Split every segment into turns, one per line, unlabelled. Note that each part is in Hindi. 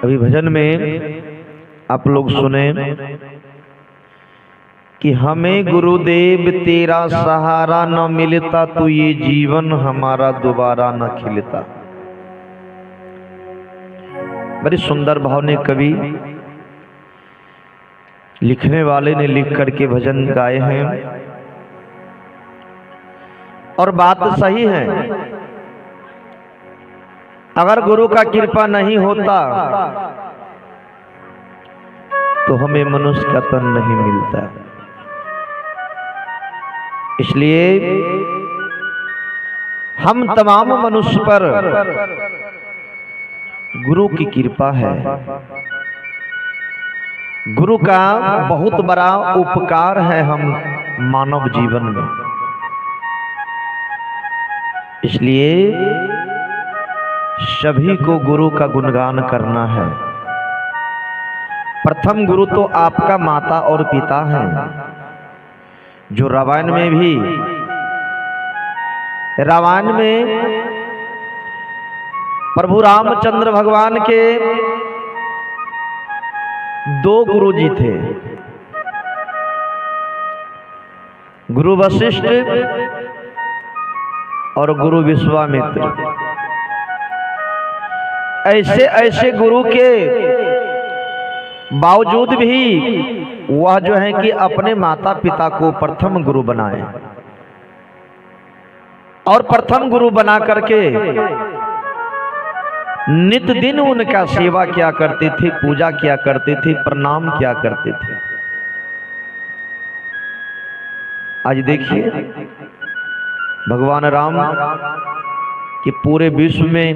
अभी भजन में आप लोग सुने कि हमें गुरुदेव तेरा सहारा न मिलता तो ये जीवन हमारा दोबारा न खिलता। बड़ी सुंदर भाव ने कवि लिखने वाले ने लिख करके भजन गाए हैं और बात सही है। अगर गुरु का कृपा नहीं होता तो हमें मनुष्य का तन नहीं मिलता। इसलिए हम तमाम मनुष्य पर गुरु की कृपा है। गुरु का बहुत बड़ा उपकार है हम मानव जीवन में। इसलिए सभी को गुरु का गुणगान करना है। प्रथम गुरु तो आपका माता और पिता है, जो रामायण में प्रभु रामचंद्र भगवान के दो गुरुजी थे, गुरु वशिष्ठ और गुरु विश्वामित्र। ऐसे ऐसे गुरु के बावजूद भी वह जो है कि अपने माता पिता को प्रथम गुरु बनाए और प्रथम गुरु बना करके नित दिन उनका सेवा किया करते थे, पूजा किया करते थे, प्रणाम किया करते थे। आज देखिए भगवान राम के पूरे विश्व में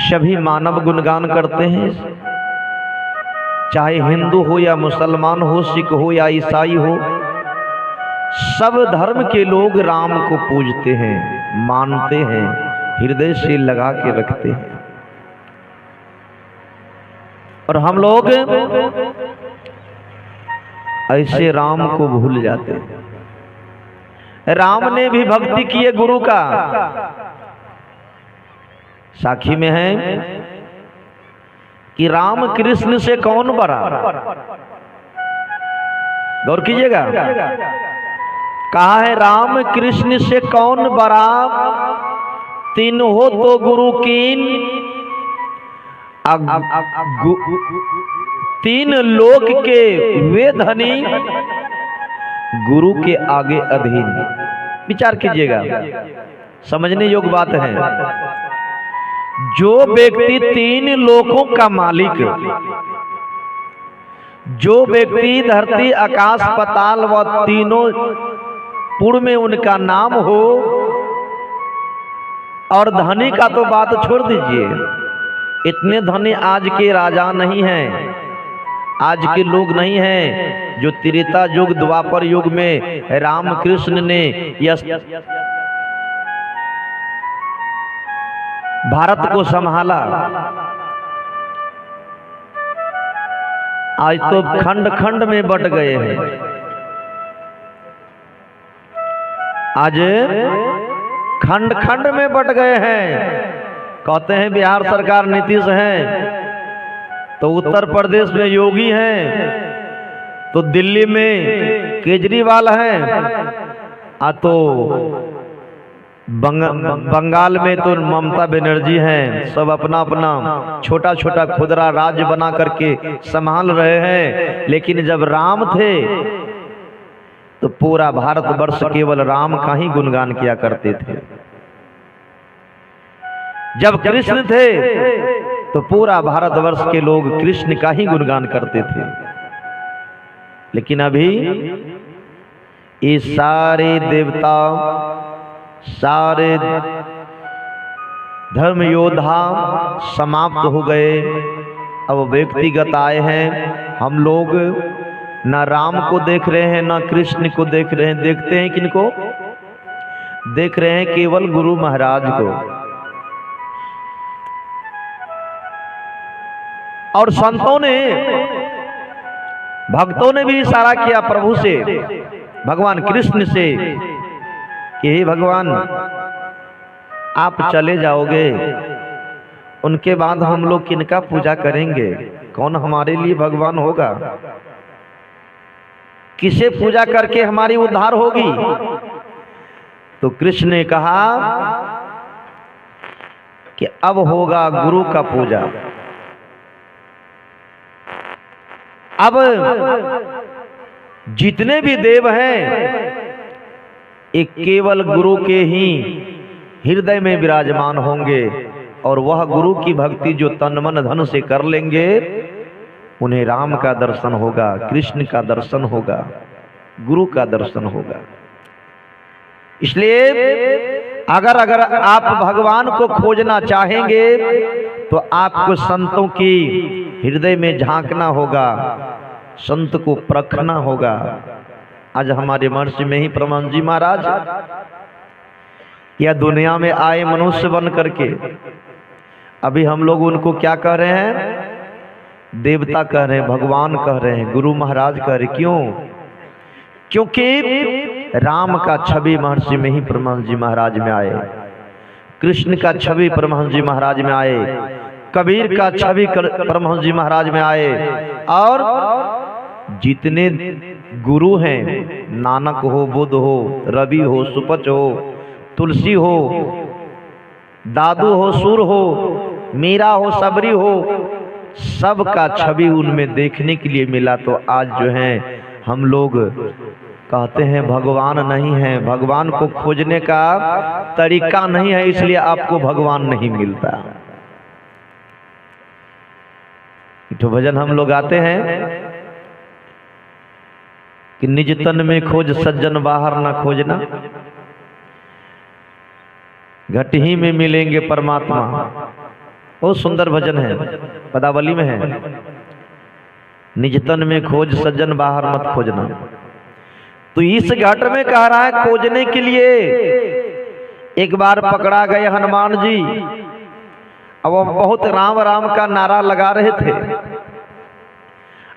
सभी मानव गुणगान करते हैं, चाहे हिंदू हो या मुसलमान हो, सिख हो या ईसाई हो, सब धर्म के लोग राम को पूजते हैं, मानते हैं, हृदय से लगा के रखते हैं। और हम लोग ऐसे राम को भूल जाते हैं। राम ने भी भक्ति की है गुरु का। साखी में है कि राम कृष्ण से कौन बड़ा। गौर कीजिएगा, कहा है राम कृष्ण से कौन बड़ा, तीन हो तो गुरु कीन, तीन लोक के वे धनी, गुरु के आगे अधीन। विचार कीजिएगा, समझने योग्य बात है। जो व्यक्ति तीन लोकों का मालिक, जो व्यक्ति धरती आकाश पाताल व तीनों पुर में उनका नाम हो, और धनी का तो बात छोड़ दीजिए, इतने धनी आज के राजा नहीं हैं, आज के लोग नहीं हैं जो त्रेता युग द्वापर युग में रामकृष्ण ने भारत को संभाला। आज तो खंड खंड में बट गए हैं। आज खंड खंड में बट गए हैं। कहते हैं बिहार सरकार नीतीश है, तो उत्तर प्रदेश में योगी हैं, तो दिल्ली में केजरीवाल है, तो बंगाल में तो ममता बनर्जी हैं। सब अपना अपना छोटा छोटा खुदरा राज्य बना करके संभाल रहे हैं। लेकिन जब राम थे तो पूरा भारतवर्ष केवल राम का ही गुणगान किया करते थे। जब कृष्ण थे तो पूरा भारतवर्ष के लोग कृष्ण का ही गुणगान करते थे। लेकिन अभी ये सारे देवता, सारे धर्म योद्धा समाप्त हो गए। अब व्यक्तिगत आए हैं। हम लोग ना राम को देख रहे हैं, ना कृष्ण को देख रहे हैं। देखते हैं किनको? देख रहे हैं केवल गुरु महाराज को। और संतों ने, भक्तों ने भी इशारा किया प्रभु से, भगवान कृष्ण से कि हे भगवान, आप चले जाओगे, उनके बाद हम लोग किनका पूजा करेंगे? कौन हमारे लिए भगवान होगा? किसे पूजा करके हमारी उद्धार होगी? तो कृष्ण ने कहा कि अब होगा गुरु का पूजा। अब जितने भी देव हैं एक केवल गुरु के ही हृदय में विराजमान होंगे, और वह गुरु की भक्ति जो तन मन धन से कर लेंगे उन्हें राम का दर्शन होगा, कृष्ण का दर्शन होगा, गुरु का दर्शन होगा। इसलिए अगर आप भगवान को खोजना चाहेंगे तो आपको संतों की हृदय में झांकना होगा, संत को परखना होगा। आज हमारे महर्षि में ही परमानंद जी महाराज या दुनिया में आए मनुष्य बन करके, अभी हम लोग उनको क्या कह रहे हैं? देवता कह रहे हैं, भगवान कह रहे हैं, गुरु महाराज कह रहे। क्यों? क्योंकि राम का छवि महर्षि में ही परमानंद जी महाराज में आए, कृष्ण का छवि परमहंस जी महाराज में आए, कबीर का छवि परमहंस जी महाराज में आए, और जितने गुरु हैं, नानक हो, बुद्ध हो, रवि हो, सुपच हो, तुलसी हो, दादू हो, सूर हो, मीरा हो, सबरी हो, सबका छवि उनमें देखने के लिए मिला। तो आज जो है हम लोग कहते हैं भगवान नहीं है, भगवान को खोजने का तरीका नहीं है, इसलिए आपको भगवान नहीं मिलता। तो भजन हम लोग गाते हैं कि निज तन में खोज सज्जन बाहर ना खोजना, घट ही में मिलेंगे परमात्मा। बहुत सुंदर भजन है, पदावली में है, निज तन में खोज सज्जन बाहर मत खोजना। तो इस घट में कह रहा है खोजने के लिए। एक बार पकड़ा गए हनुमान जी, अब वो बहुत राम राम का नारा लगा रहे थे,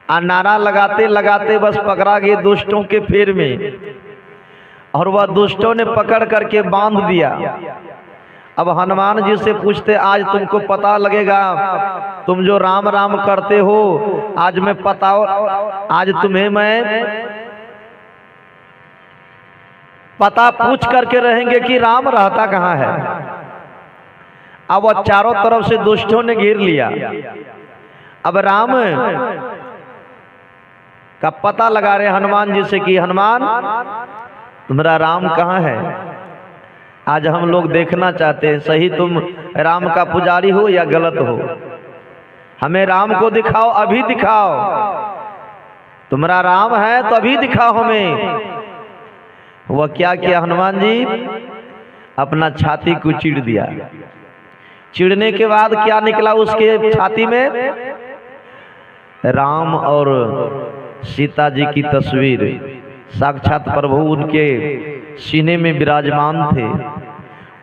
और नारा लगाते लगाते बस पकड़ा गए दुष्टों के फेर में, और वह दुष्टों ने पकड़ करके बांध दिया। अब हनुमान जी से पूछते, आज तुमको पता लगेगा, तुम जो राम राम करते हो, आज मैं बताओ, आज तुम्हें मैं पता पूछ करके रहेंगे कि राम रहता कहाँ है। अब वह चारों तरफ से दुष्टों ने घेर लिया। अब राम का पता लगा रहे हनुमान जी से कि हनुमान तुम्हारा राम कहाँ है, आज हम लोग देखना चाहते हैं, सही तुम राम का पुजारी हो या गलत हो, हमें राम को दिखाओ, अभी दिखाओ, तुम्हारा राम है तो अभी दिखाओ हमें। वह क्या किया हनुमान जी? अपना छाती को चीर दिया। चिड़ने के बाद क्या निकला उसके छाती में? राम और सीता जी की तस्वीर, साक्षात प्रभु उनके सीने में विराजमान थे।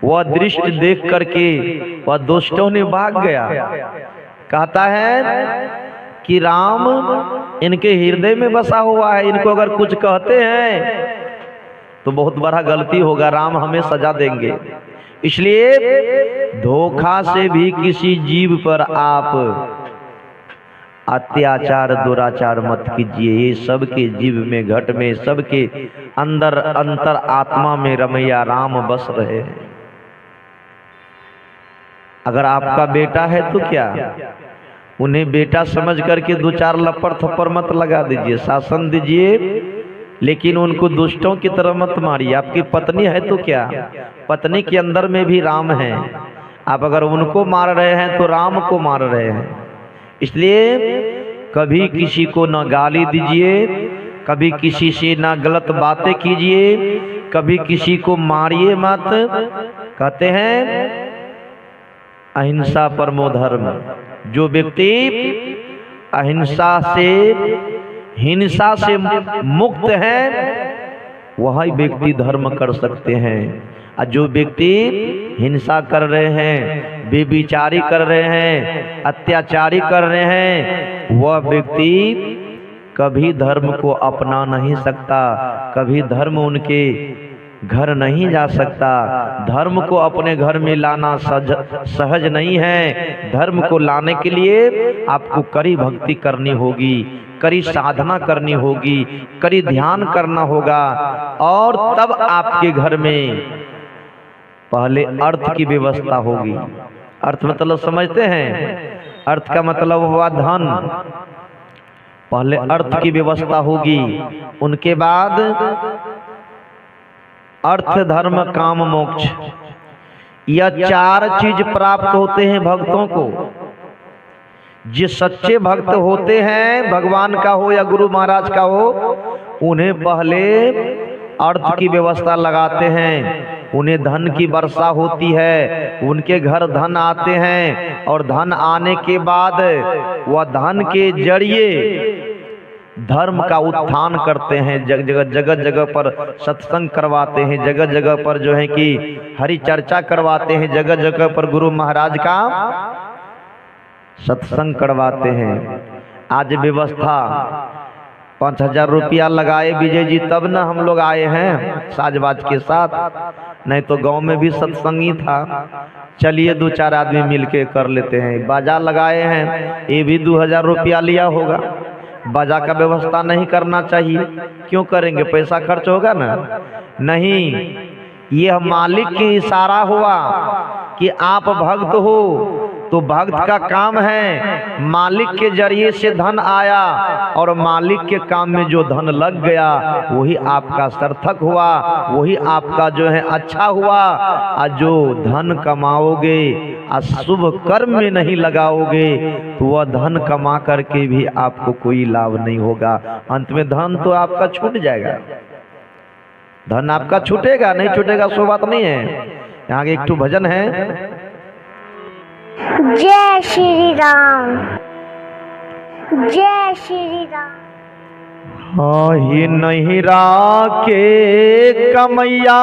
वह दृश्य देख करके वह दुष्टों ने भाग गया। कहता है कि राम इनके हृदय में बसा हुआ है, इनको अगर कुछ कहते हैं तो बहुत बड़ा गलती होगा, राम हमें सजा देंगे। इसलिए धोखा से भी किसी जीव पर आप अत्याचार दुराचार मत कीजिए। ये सबके जीव में, घट में, सबके अंदर अंतर आत्मा में रमैया राम बस रहे हैं। अगर आपका बेटा है तो क्या, उन्हें बेटा समझ करके दो चार लपड़ थप्पड़ मत लगा दीजिए, शासन दीजिए, लेकिन उनको दुष्टों की तरह मत मारिए। आपकी पत्नी है तो क्या, पत्नी के अंदर में भी राम है। आप अगर उनको मार रहे हैं तो राम को मार रहे हैं। इसलिए कभी किसी को न गाली दीजिए, कभी किसी से ना गलत बातें कीजिए, कभी किसी को मारिए मत। कहते हैं अहिंसा परमो धर्म। जो व्यक्ति अहिंसा से, हिंसा से मुक्त है, वही व्यक्ति धर्म कर सकते हैं। और जो व्यक्ति हिंसा कर रहे हैं, बेविचारी कर रहे हैं, अत्याचारी कर रहे हैं, वह व्यक्ति कभी धर्म को अपना नहीं सकता, कभी धर्म उनके घर नहीं जा सकता। धर्म को अपने घर में लाना सहज नहीं है। धर्म को लाने के लिए आपको कड़ी भक्ति करनी होगी, कड़ी साधना करनी होगी, कड़ी ध्यान करना होगा, और तब आपके घर में पहले अर्थ की व्यवस्था होगी। अर्थ मतलब समझते हैं? अर्थ का मतलब हुआ धन। पहले अर्थ की व्यवस्था होगी, उनके बाद अर्थ धर्म काम मोक्ष, यह चार चीज प्राप्त होते हैं भक्तों को। जिस सच्चे भक्त होते हैं, भगवान का हो या गुरु महाराज का हो, उन्हें पहले अर्थ की व्यवस्था लगाते हैं, उन्हें धन की वर्षा होती है, उनके घर धन आते हैं, और धन आने के बाद वह धन के जरिए धर्म का उत्थान करते हैं। जगह जगह पर सत्संग करवाते हैं, जगह जगह पर जो है कि हरि चर्चा करवाते हैं, जगह जगह पर गुरु महाराज का सत्संग करवाते हैं। आज व्यवस्था 5000 रुपया लगाए विजय जी, तब ना हम लोग आए हैं साजबाज के साथ, नहीं तो गांव में भी सत्संगी था। चलिए 2-4 आदमी मिलके कर लेते हैं। बाजा लगाए हैं, ये भी 2000 रुपया लिया होगा। बाजा का व्यवस्था नहीं करना चाहिए, क्यों करेंगे? पैसा खर्च होगा ना। नहीं, यह मालिक की इशारा हुआ कि आप भक्त हो, तो भक्त का काम है, मालिक के जरिए से धन आया, और मालिक के काम में जो धन लग गया वही आपका सार्थक हुआ, वही आपका जो है अच्छा हुआ। और जो धन कमाओगे और शुभ कर्म में नहीं लगाओगे तो वह धन कमा करके भी आपको कोई लाभ नहीं होगा। अंत में धन तो आपका छूट जाएगा, धन आपका छूटेगा, नहीं छूटेगा सो बात नहीं है। यहाँ एक तो भजन है,
जय श्री राम, जय श्री राम।
ही नहिरा के कमैया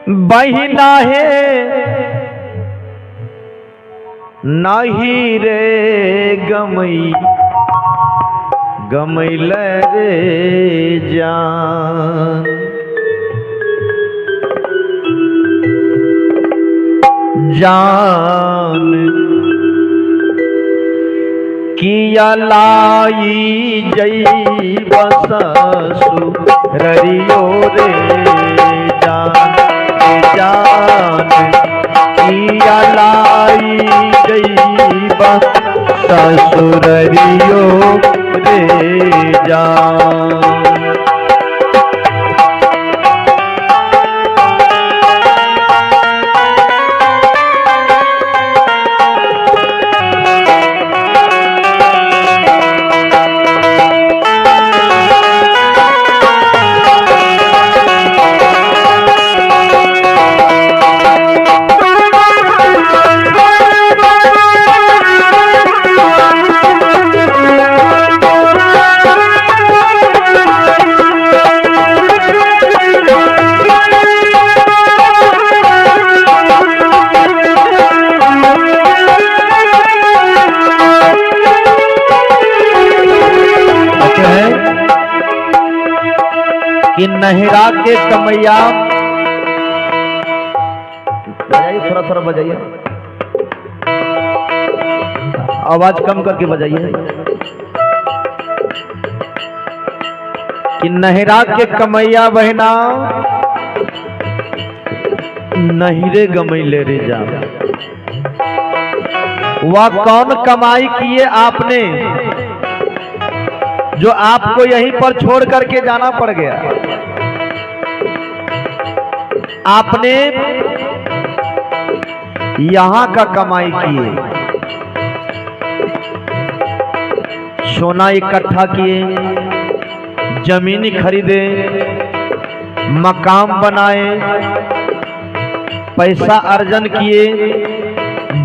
बहिना है, नहीं रे गमई गमैल रे जान। जान किया लाई जई ससुररियो रे जान। जान किया लाई जई ससुररियो रे जान। कि नहिरा के कमैया, बजाइए थोड़ा थोड़ा बजाइए, आवाज कम करके बजाइए। कि नहिरा के कमैया बहना नहिरे गमैले रे जा। वह कौन कमाई किए आपने जो आपको यहीं पर छोड़ करके जाना पड़ गया? आपने यहां का कमाई किए, सोना इकट्ठा किए, जमीन खरीदे, मकान बनाए, पैसा अर्जन किए,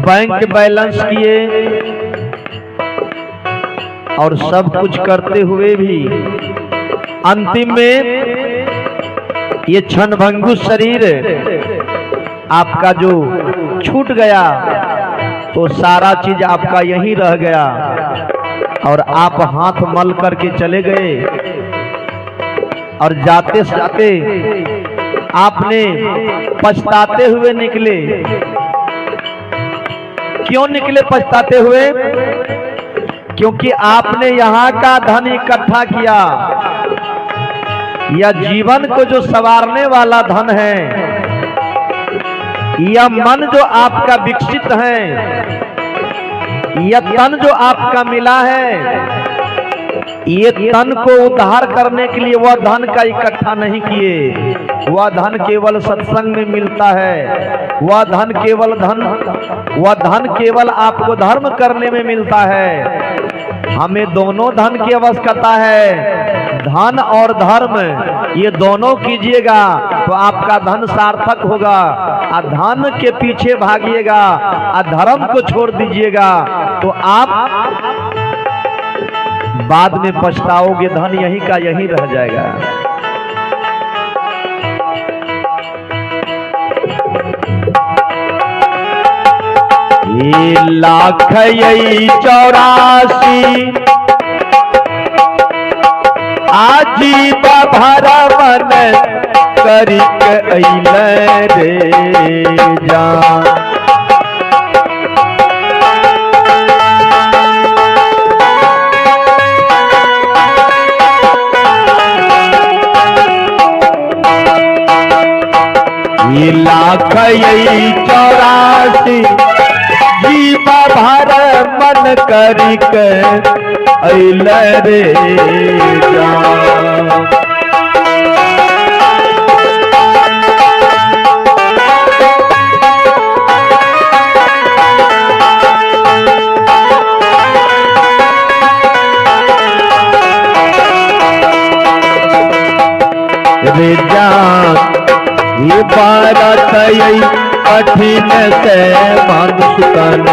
बैंक बैलेंस किए, और सब कुछ करते हुए भी अंतिम में ये क्षणभंगुर शरीर आपका जो छूट गया तो सारा चीज आपका यहीं रह गया। और आप हाथ मल करके चले गए और जाते जाते आपने पछताते हुए निकले। क्यों निकले पछताते हुए? क्योंकि आपने यहाँ का धन इकट्ठा किया। यह जीवन को जो संवारने वाला धन है, यह मन जो आपका विकसित है, यह तन जो आपका मिला है, ये तन को उद्धार करने के लिए वह धन का इकट्ठा नहीं किए। वह धन केवल सत्संग में मिलता है। वह धन केवल आपको धर्म करने में मिलता है। हमें दोनों धन की आवश्यकता है। धन और धर्म ये दोनों कीजिएगा तो आपका धन सार्थक होगा। धन के पीछे भागिएगा, धर्म को छोड़ दीजिएगा तो आप बाद में पछताओगे। धन यहीं का यहीं रह जाएगा। ये लाख यही 84 आजी भरवन करिक अइले रे जान। ये लाख यही 84 जीव भर मन करिक अइले रे जान। रे जान ये बारत कठिन से मानुष तन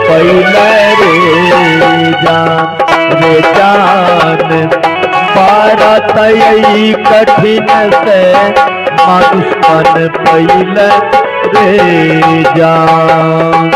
पहले रे जान। रे जान बारत कठिन से मानुष तन पहले रे जान।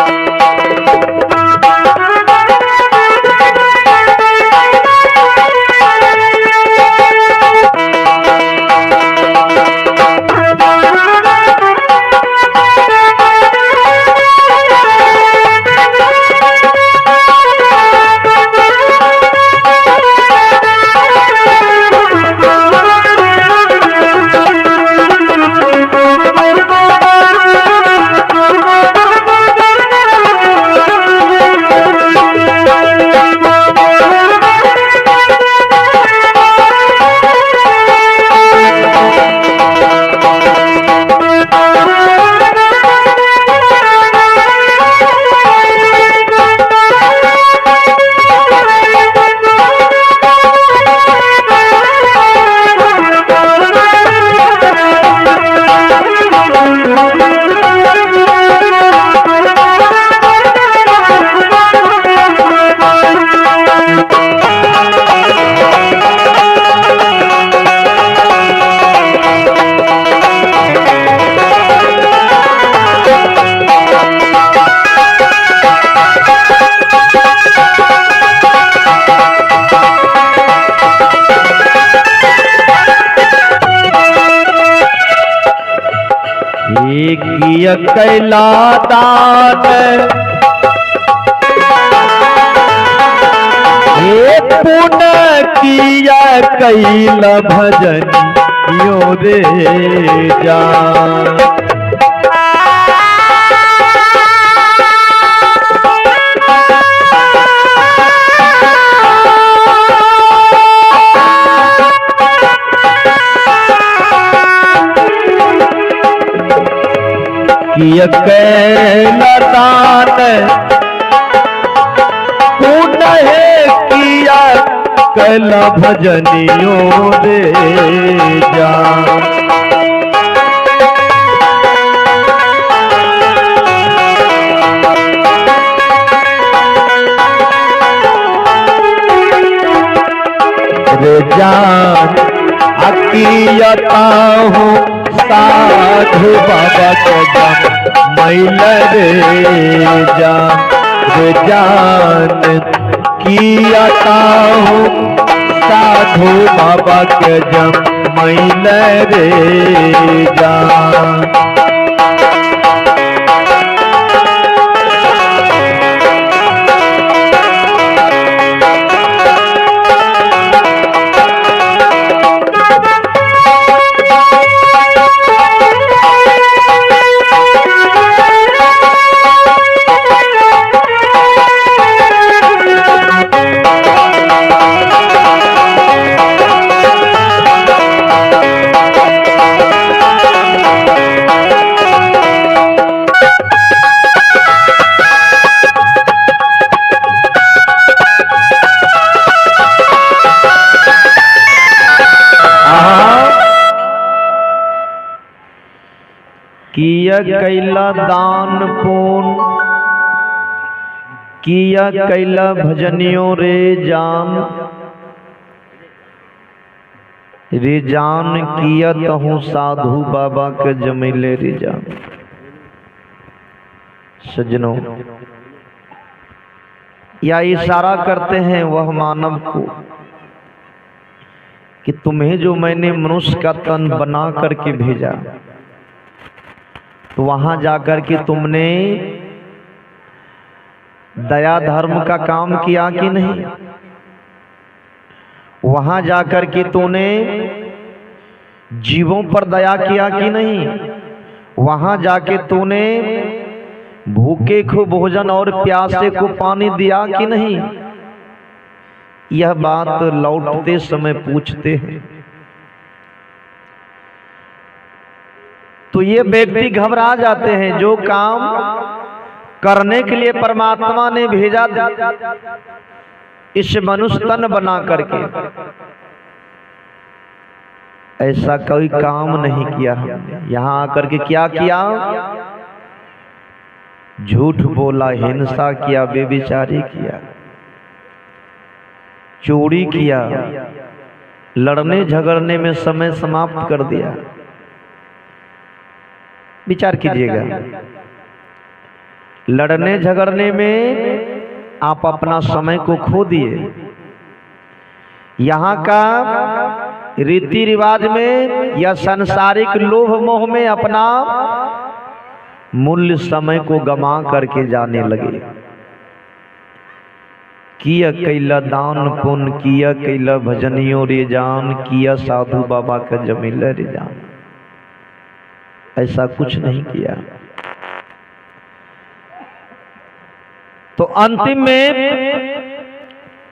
कैला दान ये पुण्य किया कैला भजन यो रे जान। किया कैला दान पुण्य किया कैला भजनियो रे जान। रे जान अकियता हूँ साधु बाबा को मैल रे जान। रे जान किया ताहू साधु बाबा के जमैल रे जान। किया कैला दान पुण्य, किया कैला भजनियों रे जान। रे जान किया तहु साधु बाबा के जमिले रे जान। सज्जनों, या इशारा करते हैं वह मानव को कि तुम्हें जो मैंने मनुष्य का तन बना करके भेजा, तो वहां जाकर के तुमने दया धर्म का काम किया कि नहीं? वहां जाकर के तूने जीवों पर दया किया कि नहीं? वहां जाके तूने भूखे को भोजन और प्यासे को पानी दिया कि नहीं? यह बात लौटते समय पूछते हैं। तो ये व्यक्ति घबरा जाते हैं। जो काम करने के लिए परमात्मा ने भेजा इस मनुष्य तन बना करके, ऐसा कोई काम नहीं किया हमने। यहां आकर के क्या किया? झूठ बोला, हिंसा किया, बेविचारी किया, चोरी किया, लड़ने झगड़ने में समय समाप्त कर दिया। विचार कीजिएगा, लड़ने झगड़ने में आप अपना समय को खो दिए। यहाँ का रीति रिवाज में या सांसारिक लोभ मोह में अपना मूल्य समय को गमा करके जाने लगे। किया कैला दान पुण्य, किया कैला भजनियों रे जान, किया साधु बाबा का जमिल रे जान। ऐसा कुछ नहीं किया। तो अंतिम में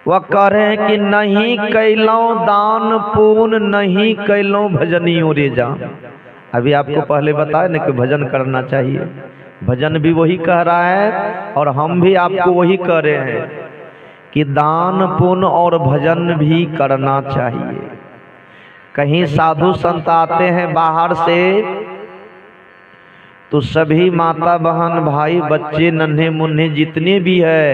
वह कह रहे हैं कि नहीं कैलो दान पुण्य, नहीं कैलो भजनियों रे जान। अभी आपको पहले बताया ना कि भजन करना चाहिए। भजन भी वही कह रहा है और हम भी आपको वही कह रहे हैं कि दान पुण्य और भजन भी करना चाहिए। कहीं साधु संत आते हैं बाहर से, तो सभी माता बहन भाई बच्चे नन्हे मुन्ने जितने भी है,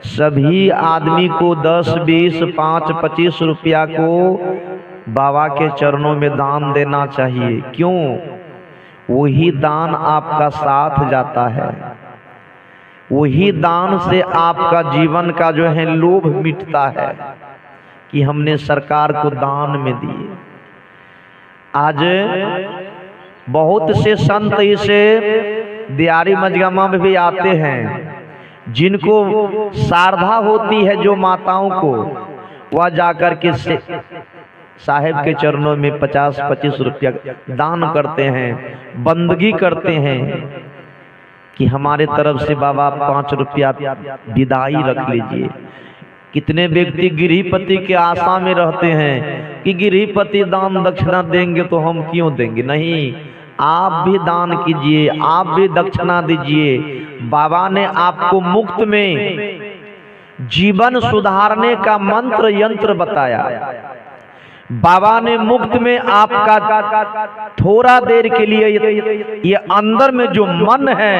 सभी आदमी को 10, 20, 5, 25 रुपया को बाबा के चरणों में दान देना चाहिए। क्यों? वही दान आपका साथ जाता है। वही दान से आपका जीवन का जो है लोभ मिटता है कि हमने सरकार को दान में दिए। आज बहुत से संत इसे दियारी मजगमा में भी आते हैं, जिनको श्रद्धा होती है जो माताओं को, वह जाकर के साहेब के चरणों में 50-25 रुपया दान करते हैं, बंदगी करते हैं कि हमारे तरफ से बाबा 5 रुपया विदाई रख लीजिए। कितने व्यक्ति गृहपति के आशा में रहते हैं कि गृहपति दान दक्षिणा देंगे तो हम क्यों देंगे। नहीं, आप भी दान कीजिए, आप भी दक्षिणा दीजिए। बाबा ने आपको मुफ्त में जीवन सुधारने का मंत्र यंत्र बताया। बाबा ने मुफ्त में आपका थोड़ा देर के लिए ये अंदर में जो मन है,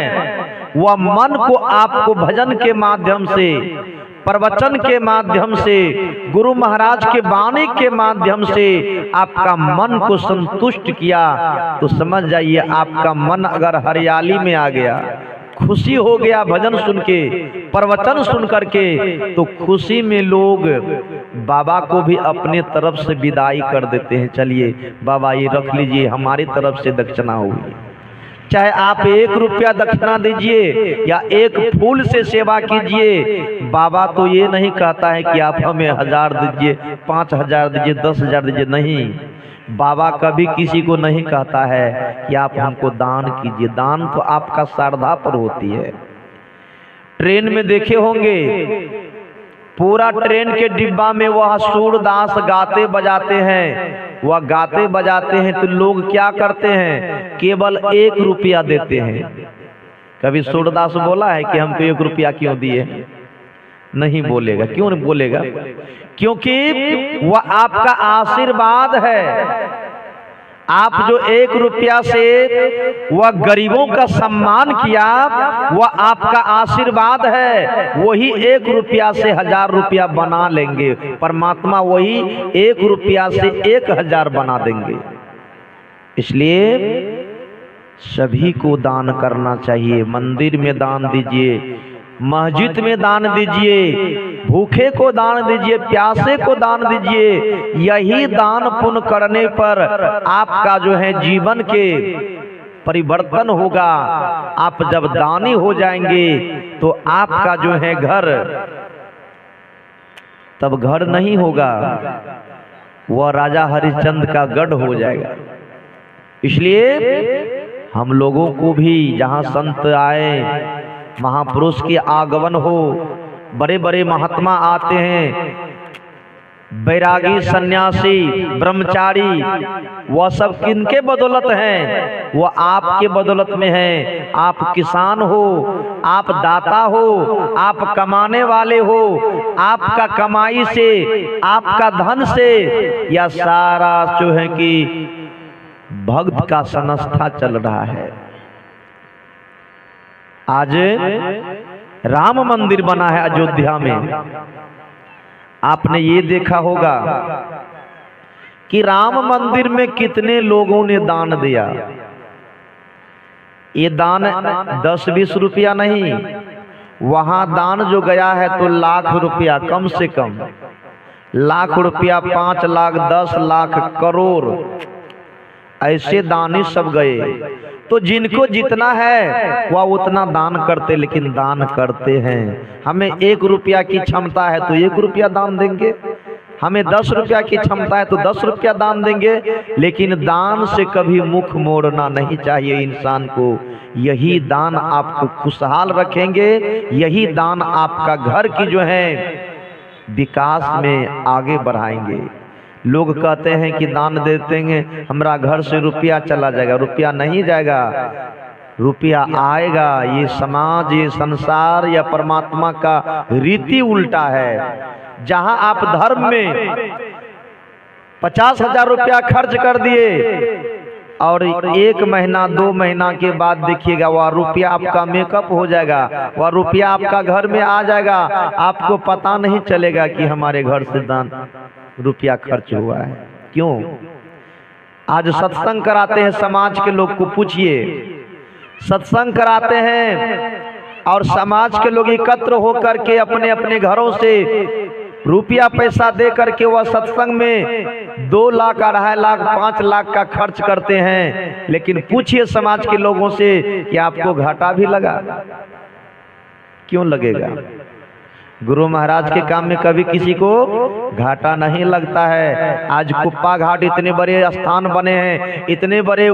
वह मन को आपको भजन के माध्यम से, प्रवचन के माध्यम से, गुरु महाराज के वाणी के माध्यम से आपका मन को संतुष्ट किया, तो समझ जाइए आपका मन अगर हरियाली में आ गया, खुशी हो गया भजन सुन के, प्रवचन सुन करके तो खुशी में लोग बाबा को भी अपने तरफ से विदाई कर देते हैं। चलिए बाबा ये रख लीजिए, हमारी तरफ से दक्षिणा होगी। चाहे आप 1 रुपया दक्षिणा दीजिए या 1 फूल से सेवा कीजिए, बाबा तो ये नहीं कहता है कि आप हमें 1000 दीजिए, 5000 दीजिए, 10,000 दीजिए। नहीं, बाबा कभी किसी को नहीं कहता है कि आप हमको दान कीजिए। दान तो आपका श्रद्धा पर होती है। ट्रेन में देखे होंगे, पूरा ट्रेन के डिब्बा में वह सूरदास गाते बजाते हैं। वह गाते बजाते हैं तो लोग क्या करते हैं, केवल 1 रुपया देते हैं। कभी सूरदास बोला है कि हमको 1 रुपया क्यों दिए? नहीं बोलेगा। क्यों नहीं बोलेगा? क्योंकि वह आपका आशीर्वाद है। आप जो 1 रुपया से वह गरीबों का सम्मान किया, वह आपका आशीर्वाद है। वही 1 रुपया से 1000 रुपया बना लेंगे। परमात्मा वही 1 रुपया से 1000 बना देंगे। इसलिए सभी को दान करना चाहिए। मंदिर में दान दीजिए, मस्जिद में दान दीजिए, भूखे को दान दीजिए, प्यासे को दान दीजिए। यही दान पुण्य करने पर आपका जो है जीवन के परिवर्तन होगा। आप जब दानी हो जाएंगे तो आपका जो है घर, तब घर नहीं होगा, वह राजा हरिश्चंद्र का गढ़ हो जाएगा। इसलिए हम लोगों को भी जहाँ संत आए, महापुरुष के आगमन हो, बड़े बड़े महात्मा आते हैं, बैरागी, सन्यासी, ब्रह्मचारी, वह सब किनके बदौलत हैं? वह आपके बदौलत में हैं। आप किसान हो, आप दाता हो, आप कमाने वाले हो, आपका कमाई से, आपका धन से यह सारा जो है कि भक्त का संस्था चल रहा है। आज राम मंदिर बना है अयोध्या में। आपने ये देखा होगा कि राम मंदिर में कितने लोगों ने दान दिया। ये दान 10-20 रुपया नहीं, वहां दान जो गया है तो लाख रुपया, कम से कम लाख रुपया, 5 लाख, 10 लाख, करोड़, ऐसे दानी सब गए। तो जिनको जितना है वह उतना दान करते, लेकिन दान करते हैं। हमें 1 रुपया की क्षमता है तो 1 रुपया दान देंगे, हमें 10 रुपया की क्षमता है तो 10 रुपया दान देंगे। लेकिन दान से कभी मुख मोड़ना नहीं चाहिए इंसान को। यही दान आपको खुशहाल रखेंगे, यही दान आपका घर की जो है विकास में आगे बढ़ाएंगे। लोग कहते हैं कि दान देते हैं हमारा घर से रुपया चला जाएगा। रुपया नहीं जाएगा, रुपया आएगा। ये समाज, ये संसार या परमात्मा का रीति उल्टा है। जहां आप धर्म में 50,000 रुपया खर्च कर दिए और 1 महीना 2 महीना के बाद देखिएगा वह रुपया आपका मेकअप हो जाएगा, वह रुपया आपका घर में आ जाएगा। आपको पता नहीं चलेगा कि हमारे घर से दान रुपया खर्च हुआ है। क्यों? आज सत्संग कराते हैं, समाज के लोग को पूछिए, सत्संग कराते हैं और समाज के लोग एकत्र होकर के अपने अपने घरों से रुपया पैसा दे करके वह सत्संग में 2 लाख, 2.5 लाख, 5 लाख का खर्च करते हैं। लेकिन पूछिए समाज के लोगों से कि आपको घाटा भी लगा? क्यों लगेगा? गुरु महाराज के काम में कभी किसी को घाटा नहीं लगता है। आज कुप्पा घाट इतने बड़े स्थान बने हैं, इतने बड़े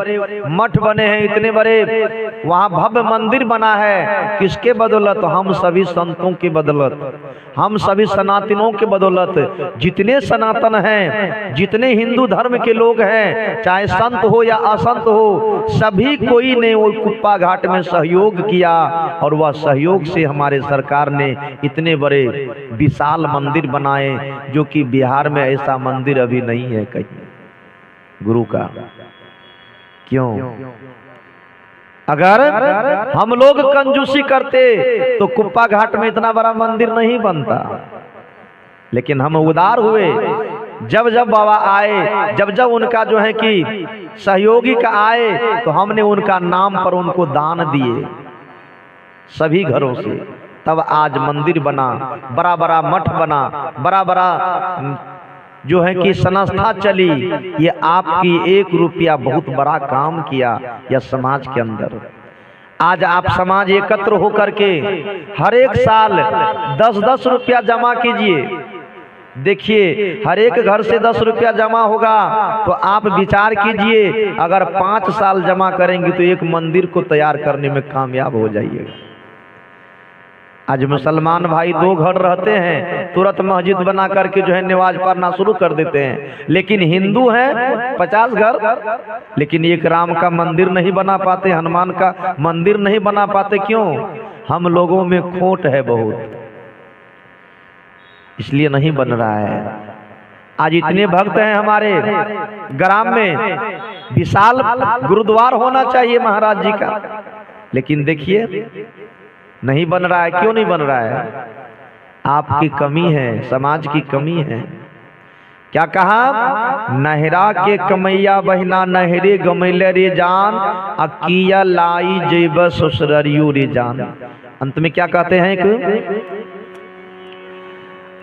मठ बने हैं, इतने बड़े वहाँ भव्य मंदिर बना है। किसके बदौलत? हम सभी संतों के बदौलत, हम सभी सनातनों के बदौलत। जितने सनातन हैं, जितने हिंदू धर्म के लोग हैं, चाहे संत हो या असंत हो, सभी कोई ने वो कुप्पा घाट में सहयोग किया और वह सहयोग से हमारे सरकार ने इतने बड़े विशाल मंदिर बनाए, जो कि बिहार में ऐसा मंदिर अभी नहीं है कहीं गुरु का। क्यों? अगर हम लोग कंजूसी करते तो कुप्पा घाट में इतना बड़ा मंदिर नहीं बनता। लेकिन हम उदार हुए, जब जब बाबा आए, जब जब उनका जो है कि सहयोगी का आए, तो हमने उनका नाम पर उनको दान दिए सभी घरों से। तब आज मंदिर बना, बड़ा बड़ा मठ बना, बड़ा बड़ा जो है कि संस्था चली। ये आपकी 1 रुपया बहुत बड़ा काम किया या समाज के अंदर। आज आप समाज एकत्र होकर के हर एक साल 10-10 रुपया जमा कीजिए। देखिए हर एक घर से 10 रुपया जमा होगा तो आप विचार कीजिए, अगर 5 साल जमा करेंगे तो एक मंदिर को तैयार करने में कामयाब हो जाइएगा। आज मुसलमान भाई 2 घर रहते हैं, तुरंत मस्जिद बना करके जो है नमाज पढ़ना शुरू कर देते हैं। लेकिन हिंदू हैं 50 घर, लेकिन एक राम का मंदिर नहीं बना पाते, हनुमान का मंदिर नहीं बना पाते। क्यों? हम लोगों में खोट है बहुत, इसलिए नहीं बन रहा है। आज इतने भक्त हैं हमारे ग्राम में, विशाल गुरुद्वार होना चाहिए महाराज जी का, लेकिन देखिए नहीं बन रहा है। क्यों नहीं बन रहा है? आपकी कमी है, समाज की कमी है। क्या कहा? नहरा के कमैया बहिना नहरे गमैले रे जान, अकिया लाई जेब ससुररियो रे जान। अंत में क्या कहते हैं?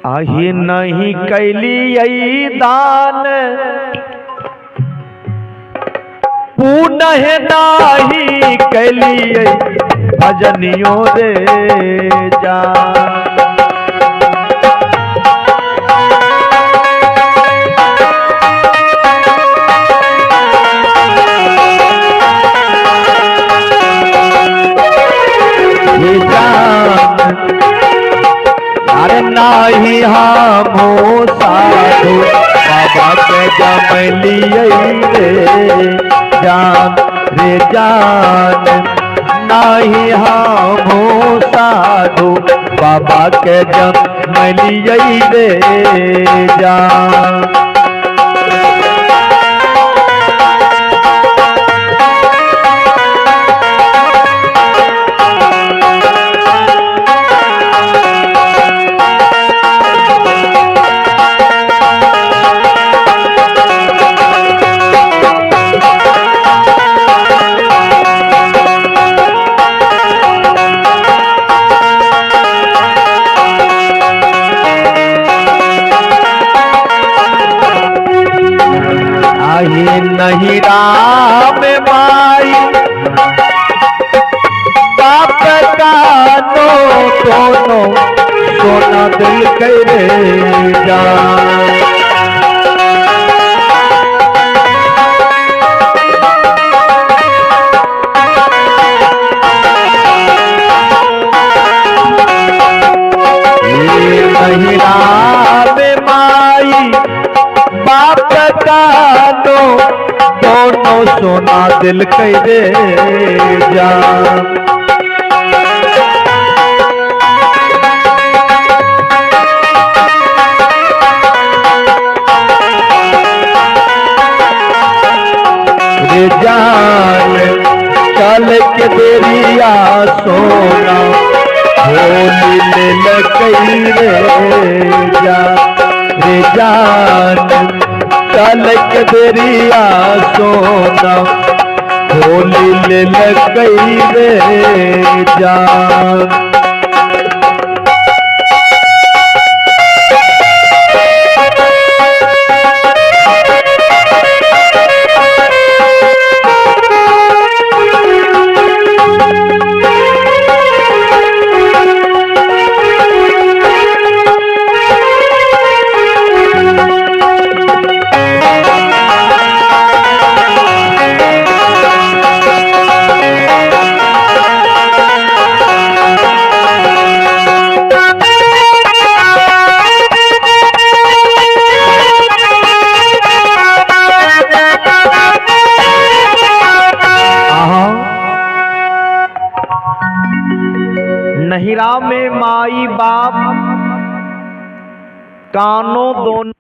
आही नहीं कैली दान, पुनः नाही कैली भजनियों रे जान। ये जान अरे नाही हमो साधु बाबा के जमलिए रे जान रे जान। नाही हमो साधु बाबा के जमलिए रे जान। नहीं राम माई बाप का दोनों सोना दिल करे जान। नहीं राम माई बाप का दोनों सोना दिल करे जान। रे जान चल के देरिया सोना होली ले लकई रे जान। रे जान चल के देरिया सोना होली ले लकई रे जान। नहिरा में माई बाप कानों दोनों